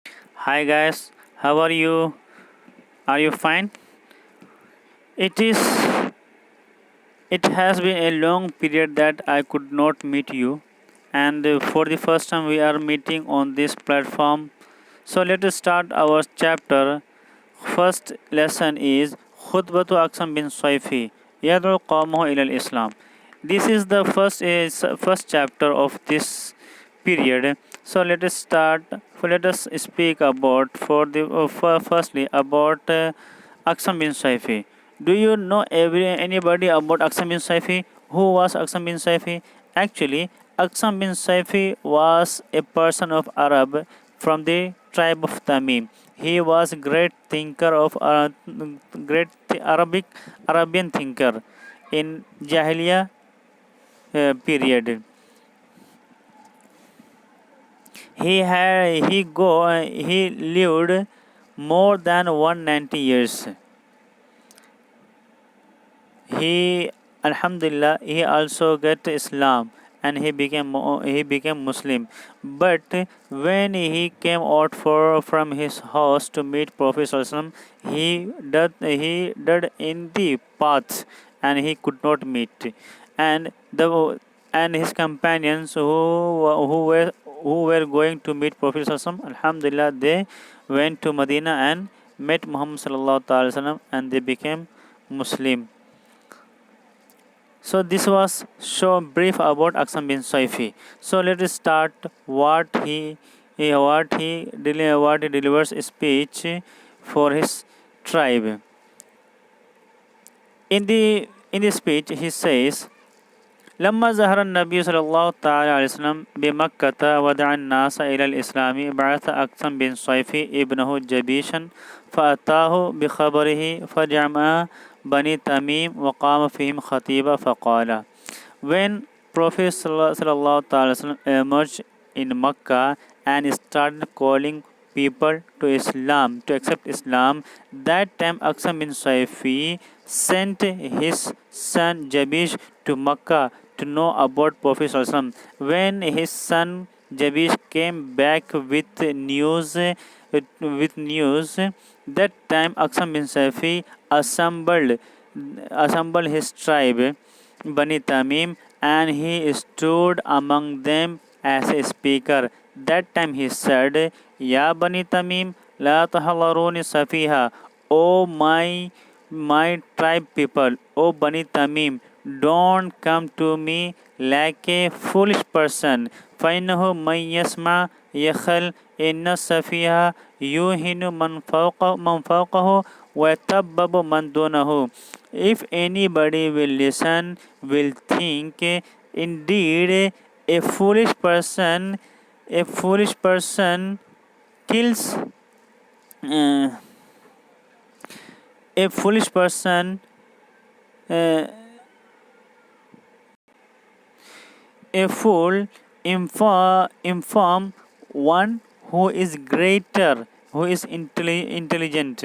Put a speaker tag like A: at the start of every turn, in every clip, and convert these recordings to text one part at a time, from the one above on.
A: Hi guys, how are you? Are you fine? It is it has been a long period that I could not meet you, and for the first time we are meeting on this platform. So let us start our chapter. First lesson is Khutbatu Aksam bin Saifi Yad'u Qawmahu ila Islam. This is the first chapter of this period. So let us start. Let us speak about firstly about Aksam bin Saifi. Do you know anybody about Aksam bin Saifi? Who was Aksam bin Saifi? Actually, Aksam bin Saifi was a person of Arab from the tribe of Tamim. He was great thinker of great Arabian thinker in Jahiliyyah period. He lived more than 190 years. He Alhamdulillah he also get Islam and he became Muslim. But when he came out from his house to meet Prophet Sallallahu Alaihi Wasallam, he died in the path and he could not meet. And the and his companions who were going to meet Prophet Sallallahu Alaihi Wasallam, Alhamdulillah they went to Medina and met Muhammad Sallallahu Alaihi Wasallam and they became Muslim. So this was so brief about Aksam bin Saifi. So let us start what he delivers speech for his tribe. In the speech he says, لما ظهر النبي صلى الله تعالى عليه وسلم بمكة ودعا الناس إلى الإسلام بعث أقسم بن صيفي ابنه جبيشا فأتاه بخبره فجمع بني تميم وقام فيهم خطيبا فقال. When Prophet sallallahu alaihi wasallam emerged in Makkah and started calling people to Islam, to accept Islam, that time Aqsam bin Saifi sent his son Jabish to Makkah to know about Prophet sallallahu alaihi wasallam. When his son Jabish came back with news, that time Aqsam bin Saifi assembled his tribe Bani Tamim, and he stood among them as a speaker. That time he said, Ya Bani Tamim, La tahalaruni safiha. O my tribe people, O Bani Tamim, don't come to me like a foolish person. فإنه من يسمع يخل إن السفيها يوهن من فوقه ويتبب من دونه. If anybody will listen, will think, indeed a foolish person kills uh, a foolish person uh, a fool inform one who is greater, who is intelligent,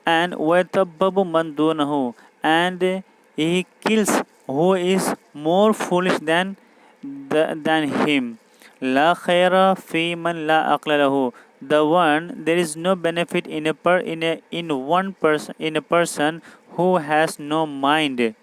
A: and وَيَتَبَّبُ مَنْ دُونَهُ, and he kills who is more foolish than him. La khaira fi man la aqla lahu. The one there is no benefit in a person who has no mind.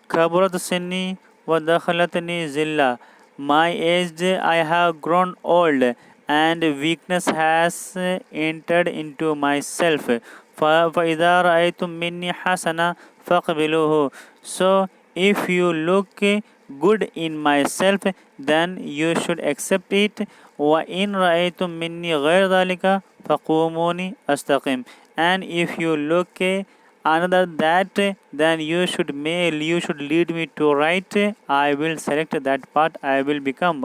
A: Kaburat sinni wa dakhalatni zilla. My age I have grown old and weakness has entered into myself. فَإِذَا رَأَيْتُم مِّنِّي حَسَنًا فَاقْبِلُوهُ. So if you look good in myself, then you should accept it. وَإِن رَأَيْتُم مِّنِّي غَيْرَ ذَلِكَ فَقُومُونِي أَسْتَقِمْ. And if you look another that, then you should lead me to right. I will select that path. I will become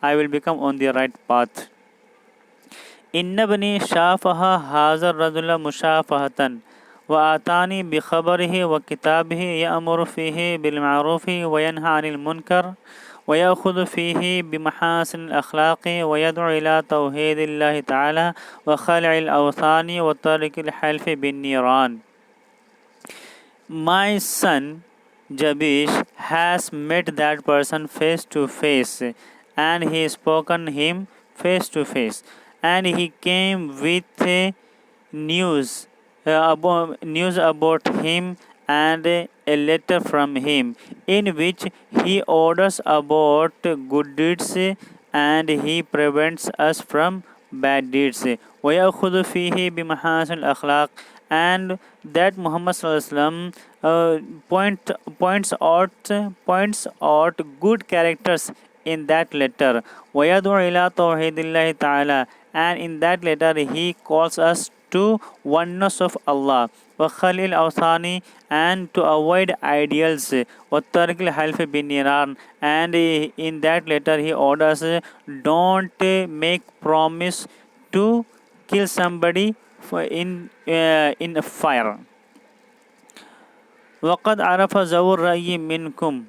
A: on the right path. إن ابني شافه هذا الرجل مشافهة وآتاني بخبره وكتابه يأمر فيه بالمعروف وينهى عن المنكر ويأخذ فيه بمحاسن الأخلاق ويدعو إلى توحيد الله تعالى وخلع الأوثان وترك الحلف بالنيران. My son Jabish has met that person face to face, and he spoken him face to face, and he came with news about him and a letter from him in which he orders about good deeds and he prevents us from bad deeds. وَيَأْخُذُ فِيهِ بِمَحَاسِنِ الْأَخْلَاقِ, and that Muhammad sallallahu alaihi wasallam points out good characters in that letter. وَيَدْعُو إِلَى تَوْحِيدِ اللَّهِ تَعَالَى, and in that letter he calls us to oneness of Allah. وَخَلِّ الْأَوْثَانِ, and to avoid ideals. وَتَرْكِ الْحَلْفِ بِالنِّيرَانِ, and in that letter he orders don't make promise to kill somebody in a fire. وَقَدْ عَرَفَ ذَوُو الرَّأْيِ مِنْكُمْ,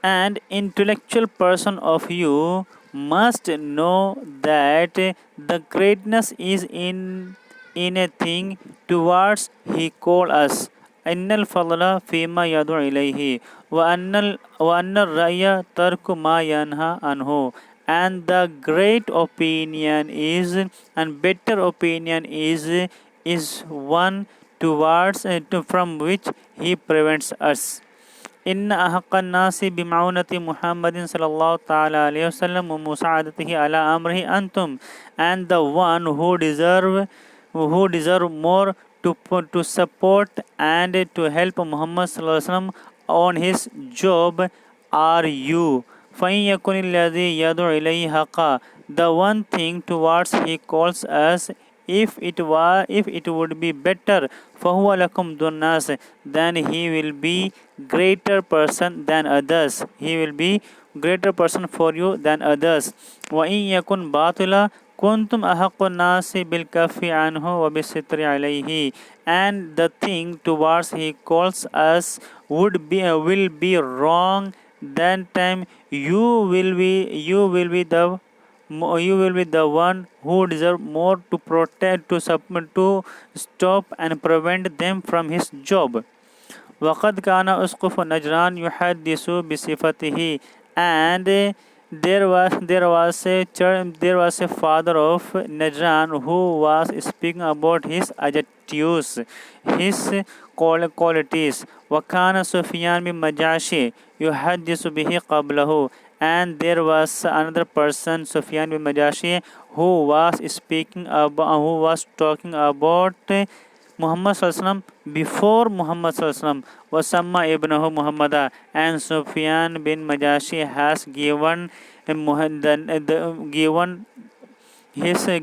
A: and intellectual person of you must know that the greatness is in a thing towards he call us. إن الفضل فيما يدعو إليه وأن الرأي ترك ما ينهى عنه, and the great opinion is and better opinion is one towards from which he prevents us. إن أحق الناس بمعونة محمد صلى الله تعالى عليه وسلم ومساعدته على أمره أنتم, and the one who deserve more to support and to help Muhammad sallallahu alaihi wasallam on his job are you. فَإِنْ يَكُنِ الَّذِي يَدْعُو إِلَيْهِ حَقًّا, the one thing towards he calls us, if it would be better, فَهُوَ لَكُمْ دُونَ النَّاسِ, then he will be greater person than others. He will be greater person for you than others. وَإِنْ يَكُنْ بَاطِلًا كُنْتُمْ أَحَقُّ النَّاسِ بِالْكَفِّ عَنْهُ وَبِالسِّتْرِ عَلَيْهِ, and the thing towards he calls us will be wrong. That time you will be the one who deserve more to protect, to submit, to stop and prevent them from his job. وقد كان أسقف نجران يحدث بصفته, and there was a father of Najran who was speaking about his adjectives, his qualities. وكان سفيان بن مجاشي يحدث به قبله, and there was another person, Sufyan bin Majashi, who was talking about Muhammad sallallahu alaihi wasallam before Muhammad sallallahu alaihi wasallam. Wasamma ibnahu Muhammada, and Sufyan bin Majashi has given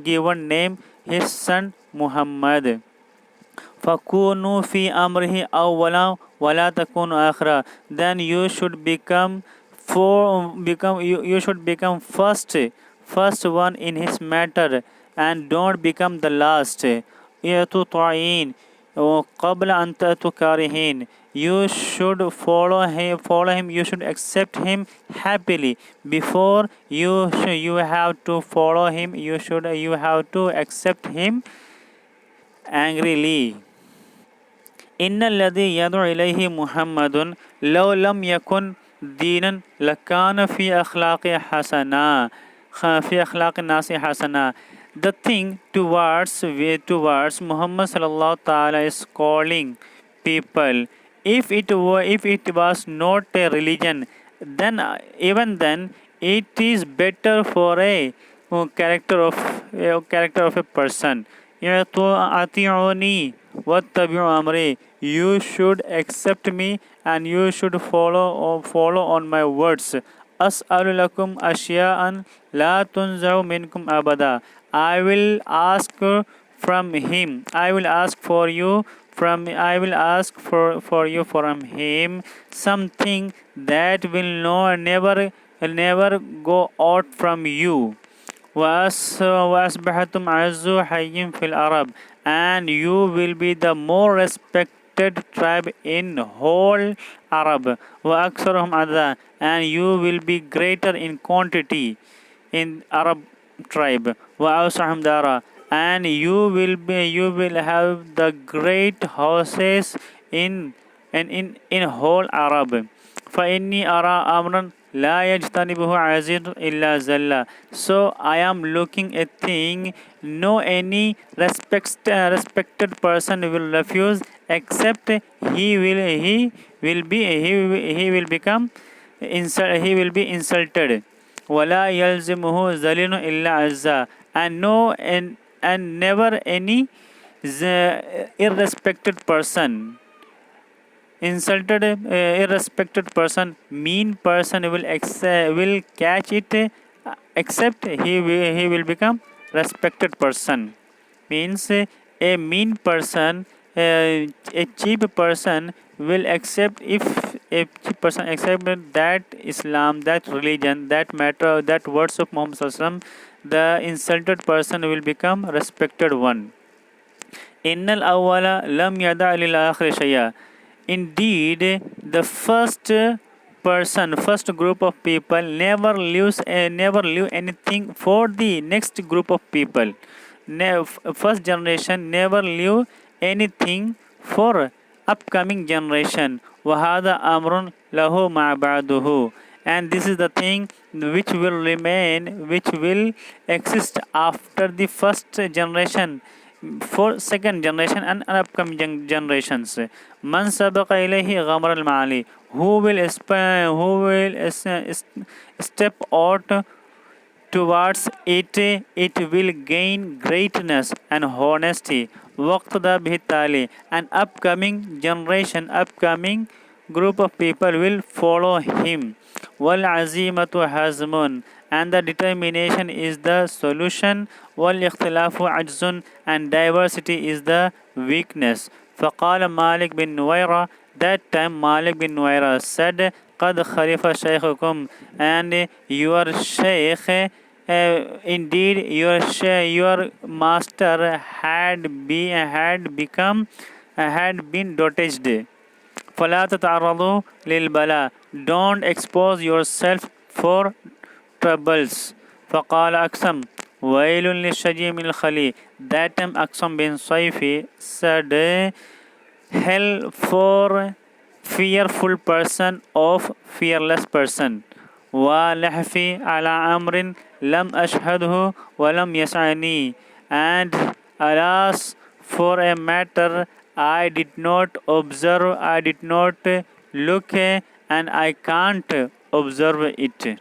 A: given name his son Muhammad. فَكُونُوا فِي أَمْرِهِ أَوَّلًا وَلَا تَكُونُوا آخِرًا, then you should become first one in his matter, and don't become the last. يَأْتُوا طَاعِينَ قَبْلَ أَنْ تَأْتُوا كَارِهِينَ, you should follow him, you should accept him happily before you have to follow him, you have to accept him angrily. إن الذي يدعو إليه محمد لو لم يكن دينا لكان في أخلاق الناس حسنا, the thing towards Muhammad sallallahu ta'ala is calling people, if it was not a religion, then even then it is better for a character of a person. أطيعوني واتبعوا أمري, you should accept me and you should follow on my words. أسأل لكم أشياء لا تنزع منكم أبدا, I will ask from him, I will ask for you from him something that will never go out from you. وَأَصْبَحْتُمْ عَزُّ حَيٍّ فِي الْعَرَبِ, and you will be the more respected tribe in whole Arab. وَأَكْثَرُهُمْ عَدَدًا, and you will be greater in quantity in Arab tribe. وَأَوْسَعُهُمْ دَارًا, and you will have the great houses in whole Arab. فَإِنِّي أَرَى أَمْرًا لا يجتنبه عزيز إلا زل. So I am looking a thing no any respected person will refuse, except he will become he will be insulted. ولا يلزمه ذليل إلا عزا. And no and never any irrespected person, insulted irrespected person, mean person will catch it, except he will become respected person. Means a mean person, a cheap person will accept, if a cheap person accept that Islam, that religion, that matter, that words of Muhammad Sallallahu Alaihi Wasallam, the insulted person will become respected one. Innal awwala lam yada lil akhir shay'a. Indeed, the first group of people never leave anything for the next group of people. First generation never leave anything for upcoming generation. Wahada amrun lahu ma'baduhu. And this is the thing which will remain, which will exist after the first generation, for second generation and upcoming generations. Man sabaqa ilayhi ghamar al-ma'ali. Who will step out towards it, it will gain greatness and honesty. Waqtada bihitali. An upcoming generation, upcoming group of people will follow him. Wal azimatu hazmun. And the determination is the solution. Wal ikhtilafu ajzun. And diversity is the weakness. فقال Malik bin Nuwaira. That time Malik bin Nuwaira said, قد خلف شيخكم. And your sheikh, indeed your master had been dotaged. فلا تتعرضوا للبلاء. Don't expose yourself for troubles. فقال أقسم ويل للشجيع من الخلي. That time Aqsam bin Saifi said, hell for fearful person of fearless person. ولحفي على أمر لم أشهده ولم يسعني. And alas, for a matter I did not observe, I did not look, and I can't observe it.